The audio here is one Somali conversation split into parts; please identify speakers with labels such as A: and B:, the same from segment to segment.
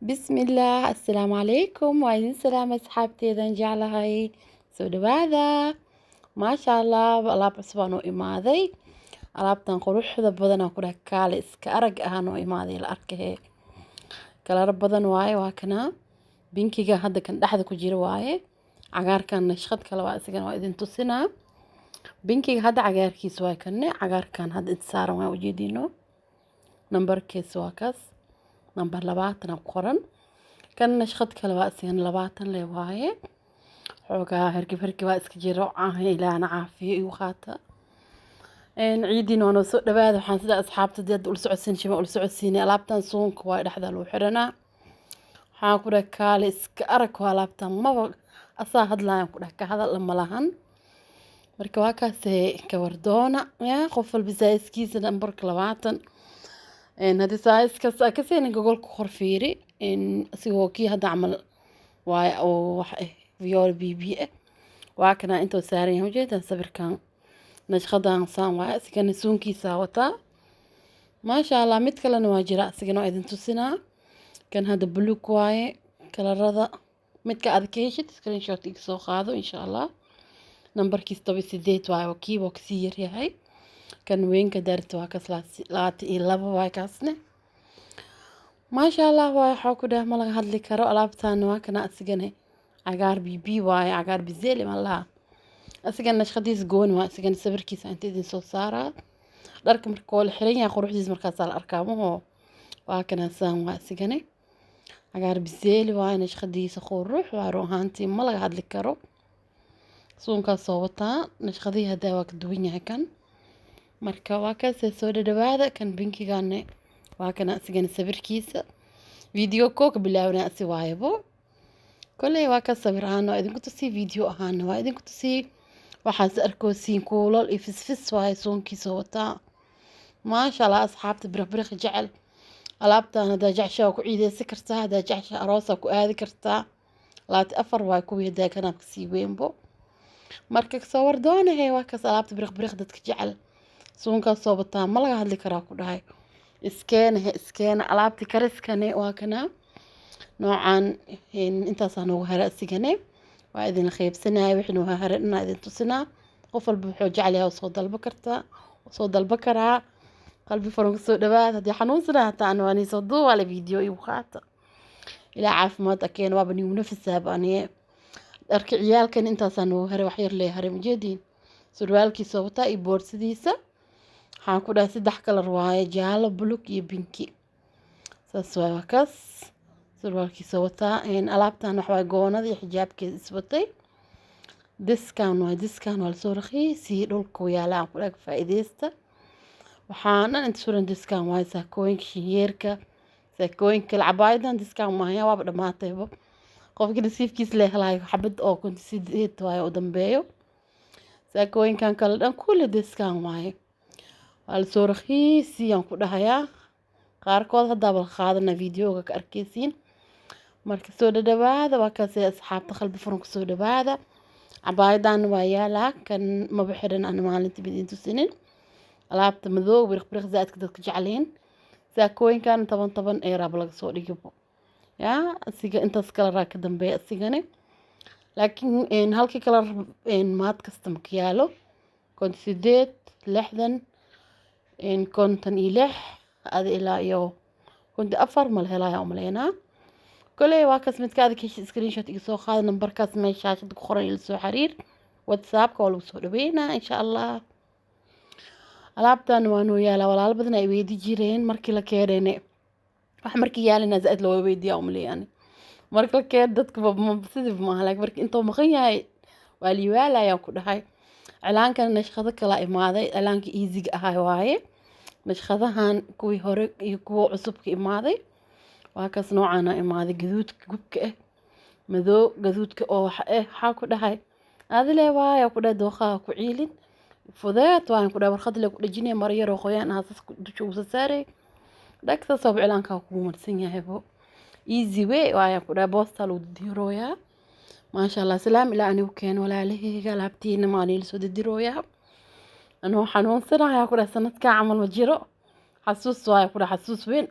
A: بسم الله السلام عليكم وعليكم السلام أصحابتي إذا جعلها سو هذا ما شاء الله alaab cusub aan u imaaday alaabtan quruxda badan aan ku dhahay kaale iska arag ahaan u imaaday la arkay kala badan waaye waa kana binkiga hadda kan dhexda ku jira waaye cagaarkan nashqad kale waa isagan waa idin tusinaa binkiga hadda cagaarkiisa waa kanne cagaarkan hadda inta saaran waa ujeedino nambarkiisa waa kaas nambar 20 qoran kan nashqad kale waa isagan 20 le waaye xoogaa hergib waa iska jiro ilaana caafiyo igu qaata ciidin oo soo dhawaada waxaan sida asxaabta dad ul socodsiin shima ul socodsiinay alaabtan suunka waa dhexda loo xiranaa waxaan ku dhahay kaale iska arag waa alaabtan maba asaa hadlayaan ku dhahay ka hadal ma lahan marka waa kaas ka wardoona qof walba saaskiisa nambarka 20 hadii saaskaas ka seen gobolka qorfiiri asigoo kii hadda amal waay oo wax فيول بيبي واكنا انتو سارين وجيدا صبر كان نشخدان صان واي سكن سونكي ساوتا ما شاء الله متكلا نواجرا سكنو ايدن تسنا كان هذا بلوك واي كلا رضا متكا ادكيشت سكرين شوت اكسو خاضو ان شاء الله نمبر كيستوبي سيديت واي وكي وكسير يهي كان وين كدارت واكس لاتي لابا واي كاسنه ما شاء الله واي حوكو ده ملغا هادلي كارو الابتان واكنا اسكنه عقار بي واي عقار بزيلي مالها أسيقنا شخديس قون وأسيقنا سبركيس أنتي دين سو سارة دارك مركول حرين يا قروح ديز مركز على الأركامه وهكذا سام وأسيقنا عقار بزيلي واي نشخديس أخو الروح وعروهانتي مالا هاد لكارو سونكا صوتا نشخديها داواك دوينيا كان مركا واكا سيسودة دوادا كان بنكي غاني وهكذا أسيقنا سبركيس فيديو كوك بلاونا أسي وايبو كله waa ka sawiraan oo idinku tusii video ahaan waa idinku tusii waxaas arko siin koolol ifisfis waa soonkiisa wata ma sha Allah asxaabta birbiq jecel alaabtan hada jecesha ku ciideysi kartaa hada jecesha aroos ku aadi kartaa laati afar waa ku yeedaa kana si weynbo marka soo wardoonahay waa ka alaabta birbiq dadka jecel soonka soo wata ma laga hadli karaa ku dhahay iskeen alaabti kariskane waa kana نوعاً انت صانو هراء سيجاني وإذن الخيب سنة وحنو هراءنا إذن تسنة قفل بحوج عليها وصوت البكرة وصوت البكرة قلبي فرنق السوق دبات هدي حنون سنة تعنواني صدو على فيديو يوخاتا إلا عاف ما تكين وابني ونفسها باني أركي عيال كان انت صانو هراء وحير لي هراء مجدين سروالكي صوتا يبور سديسة حانكو دا سيدح كالرواية جالة بلوك يبنكي ساسوا وكاس surwaalkiisa wataa alaabtan waxa way goonadii xijaabkeeda iswatay discount waa soo raqiisi dhulka yaalaan ku dhag faa'iideysta waxaana inta suran discount waa saakooyinka shiyeerka saakooyinka cabaaydan discount ma haya waa dhamaatayba qofkii nasiibkiis leeyahay xabad oo kunti sideed waa u dambeeyo saakooyinkan kala dhan kulli discount waa soo raqiisi aan ku dhahayaa qaarkood hadda bal qaadana videoga ka arkeysiin marka soo dhawaada waa kaasay asxaabta qalbi furan ku soo dhawaada cabaayadan waa yaala kan ma bixirin aan maalintii bidin tusinin alaabta madow birq zaadka dadka jecleen saakooyinkan 10 ee rab laga soo dhigibo asiga intaas kala raaka dambe asigane laakiin halkii kala maad kasta ma yaalo konti 8 60 konton ilaa هذا إلى يو كنت أفر ملهلا يوم لينا كله واكس متكاد كيش سكرين شوت يسوي خالد نمبر كاس ما شاشة تخرج يلسو حرير واتساب كولو سولو بينا إن شاء الله ألعبتان وانو يالا ولا بدنا يويدي جيرين مركي لكيريني مركي يالي نزقت لو يويدي يوم لي يعني مركي لكير دتك بمبسيط ما هلاك مركي انتو مخيا والي ولا يوم كده هاي إعلان كان نشخذك لا إمادة إعلان كإيزي هاي واي نشخذهان كوي هورك يكو عصب كإمادة وهكذا نوعنا إمادة جذود جبكة مذو جذود كأو حاكو ده هاي هذا اللي واي وكده دوخة كعيلين فذات واي كده برخد لك رجيني مريا روخيان هذا شو ساري ده كذا صاب إعلان كاكو مرسينيا هبو easy way واي كده بوصل وديرويا ما شاء الله سلام إلى أن يوكين ولا عليه قلبتين ما نيلسو ديرويا أنا حنون سنة يا كده سنة كعمل وجيرو حسوس واي كده حسوس وين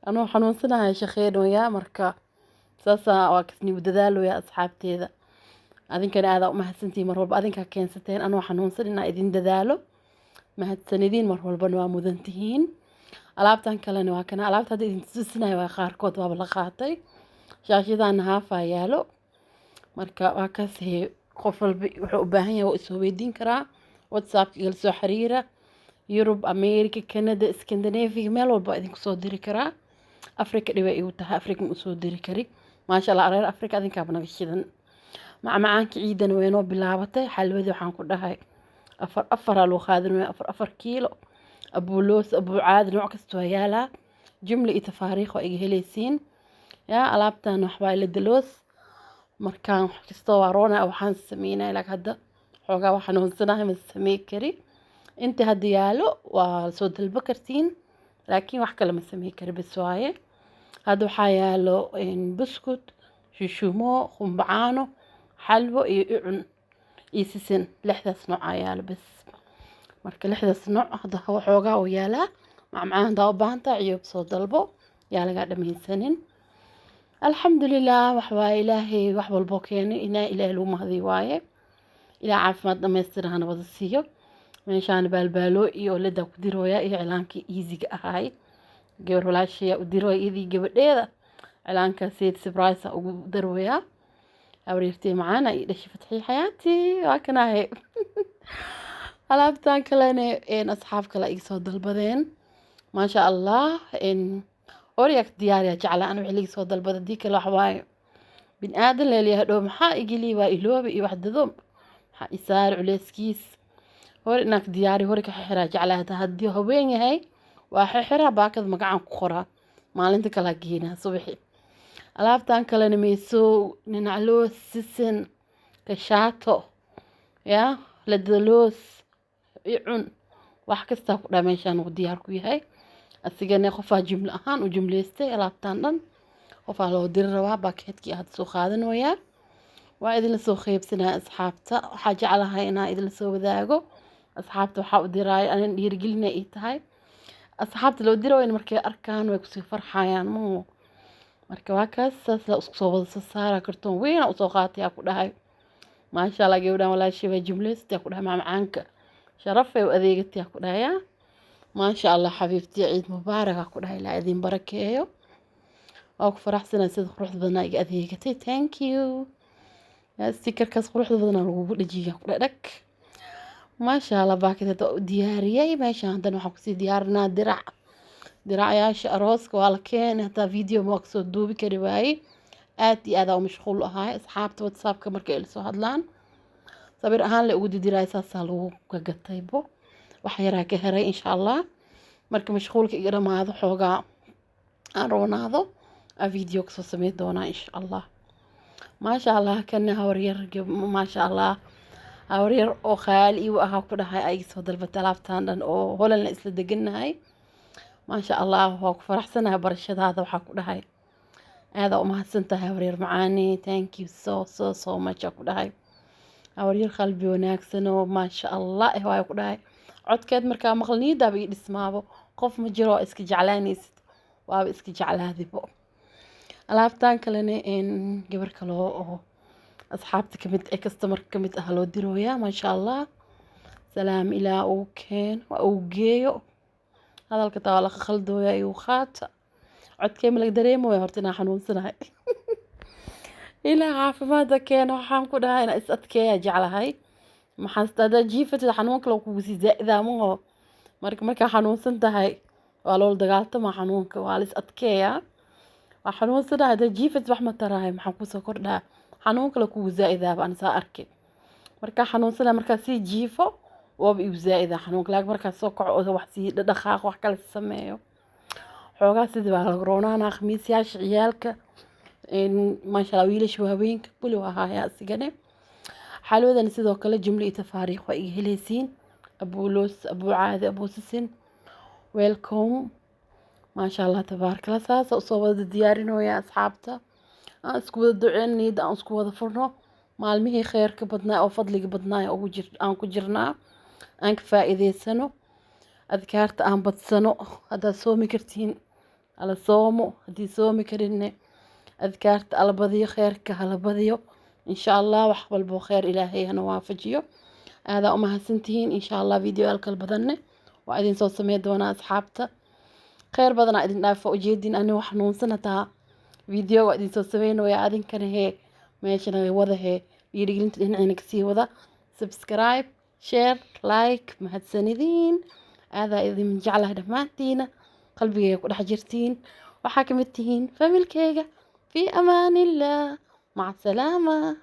A: anoo xanuunsanahay shaqeynooyaa marka saasa waa kasni dadaaloya asxaabteeda adinkana aad u mahadsantiin mar walba adinka keensateen anoo xanuunsan inaa idin dadaalo mahadsanidin mar walbana waa mudan tihiin alaabtan kalena waa kana alaabta hadda idin tusinayo waa qaarkood waaba la qaatay shaashadana haafaa yaalo marka waa kaas qof walba wuxuu u baahan yahay oo isoo weydiin karaa whatsapp igala soo xiriira Yurub America Canada Scandinavia meel walba idinku soo diri karaa Afrika dhiba igu tahay Afrika ma soo diri kari maasha Allah reer Afrika adinka banaga shidan macmacaanka ciidan weynoo bilaabatay xalwada waxaan ku dhahay afar loo qaadanayo afar kiilo abuuloos abuu caadi nooc kasta waa yaalaa jumla iyo tafaariikh waa iga helaysiin yaa alaabtan waxbaa ila daloos markaan wax kasta waa roona waxaan sameynaa ilaa hadda xoogaa waxaan xanuunsanahay ma sameey kari inta hadda yaalo waa soo dalba kartiin laakiin wax kale ma sameey kari bas waaye hadda waxaa yaalo buskut shishumo khumbacaano xalwo iyo ucun iyo sisin lixdaas nooc ayaa yaalo bas marka lixdaas nooc hadda xoogaa oo yaalaa macmacaan daa u baahan tahay iyo soo dalbo yaa laga dhamaysanin alxamdulilah wax waa ilaahay wax walbo keenay inaa ilaahay lagu mahdi waaye ilaa caafimaad dhamaystiran wada siiyo meeshaan baalbaalo iyo lada ku dirooya iyo cilaankii easy-ga ahaay gabar walaashay u dirooya idii gabadheeda cilaanka seed surprise ugu darooya awreertay macaana iyo dhashi fatxi xayaati waa kanaahe alaabtan kalena asxaab kale iga soo dalbadeen maasha Allah oryak diyaariya jeclaan wixii liga soo dalbada dii kale wax waaye bin aadan leeyahay dhow maxaa igili waa iloobi iyo wax dado maxaa isaar culeyskiis hor inaad diyaari hor ka xiraa jeclaata haddii haween yahay waa xiraa baakad magacan ku qoraa maalinta kala geena subaxi alaabtan kalena meeso ninacloos sisin kashaato ya ladaloos icun wax kasta ku dhameeshaan uu diyaar ku yahay asigana qofaa jumla ahaan u jumleystay alaabtan dhan qofaa loo diri rabaa baakeedkii aad soo qaadanooyaa waa idin la soo qaybsanaa asxaabta waxaa jeclahay inaa idin la soo wadaago asxaabta waxaa u diraay anan dhiirigelina ii tahay asxaabta loo diro in markay arkaan way kusii farxayaan marka waa kaas saas la isku soo wada soo saara kartoon weyn u soo qaatay ku dhahay maasha Allah gabadhan walaashay way jumleystay ku dhahay macmacaanka sharafay u adeegatay ku dhahay maasha Allah xabiibtii ciid mubaarak ku dhahay la idin barakeeyo oo ku faraxsanaa sida quruxda badan ay adeegatay thank you sticker-kaas quruxda badan lagu dhajiyo ku dhadhag maasha Allah baakada u diyaariyay meeshaan hadan waxaan ku sii diyaarinaa diracayaasha arooska waa la keenay hata video ma soo duubi kari waayay aad iyo aad u mashquul ahay asxaabta whatsapp-ka markay ila soo hadlaan sabir ahaan la ugu diray saasaa lagu gagataybo wax yaraa ka heray insha Allah marka mashquulka iga dhamaado xoogaa aan roonaado video ka soo sameey doonaa insha Allah maasha Allah kana hawaryar maasha Allah hawaryar oo khaali u ahaa ku dhahay ay soo dalbatay alaabtan dhan oo holan la isla deganahay maasha Allah waa ku faraxsanahay barashadaada waxa ku dhahay aad u mahadsantahay hawaryar macaani thank you so much ku dhahay hawaryar qalbi wanaagsan oo maasha Allah waa ku dhahay codkeed markaa maqlniida bay dhismaabo qof ma jiro iska jeclaanaysid waaba iska jeclaadibo alaabtan kalena gabar kale oo asxaabta kamid ee customer kamid ah loo dirooyaa maasha Allah salaam ilaa uu keen waa uu geeyo hadalka taa la khaldooya iyo qaata codkee ma laga dareemo horta inaan xanuunsanahay ilaa caafimaadka keen waxaan ku dhahay inaan is adkeeya jeclahay maxaa istada jiifada xanuunka lagu kugu sii zaaidaamo marka xanuunsan tahay waa loo dagaaltama xanuunka waa la is adkeeya waa xanuunsanahay hada jiifad wax ma tarahay maxaan ku soo kordhaa xanuunka lagu kugu zaaidaaba aan saa arkay marka xanuunsanahay marka si jiifo waba iu zaa'ida xanuunka laakiin marka soo kaco oo wax si dhaqaaq wax kale sameeyo xoogaa sidii baa laga roonaanaa khamiisyaasha ciyaalka maasha Allah wiilasha waaweynka kulli waa haya asigane xalwadan sidoo kale jumla iyo tafaariikh waa iga helaysiin abuuloos abuu caadi abuu sisin welcome maasha Allah tabaaraka saasa u soo wada diyaarinooya asxaabta aan isku wada duceynayda aan isku wada furno maalmihii khayrka badnaa oo fadliga badnaa aan ku jirnaa aan ka faa'iideysano adkaarta aan badsano haddaad soomi kartiin ala soomo haddii soomi karinne adkaarta ala badiyo kheyrka hala badiyo insha allah wax walbo kheyr ilaahay hana waafajiyo aadaa u mahadsantihiin insha allah video alkal badanne waa idin soo samey doonaa asxaabta kheyr badanaa idin dhaafo ujeedin ani wax xanuunsan hataa video waa idin soo sameynaya adinkana hee meeshana wada hee dhiirigelinta dhinacina kasii wada subscribe share like mahadsanidin aadaa idin jeclahay dhammaantiina qalbigayga ku dhex jirtiin waxaa ka mid tihiin familkayga في أمان الله مع السلامة.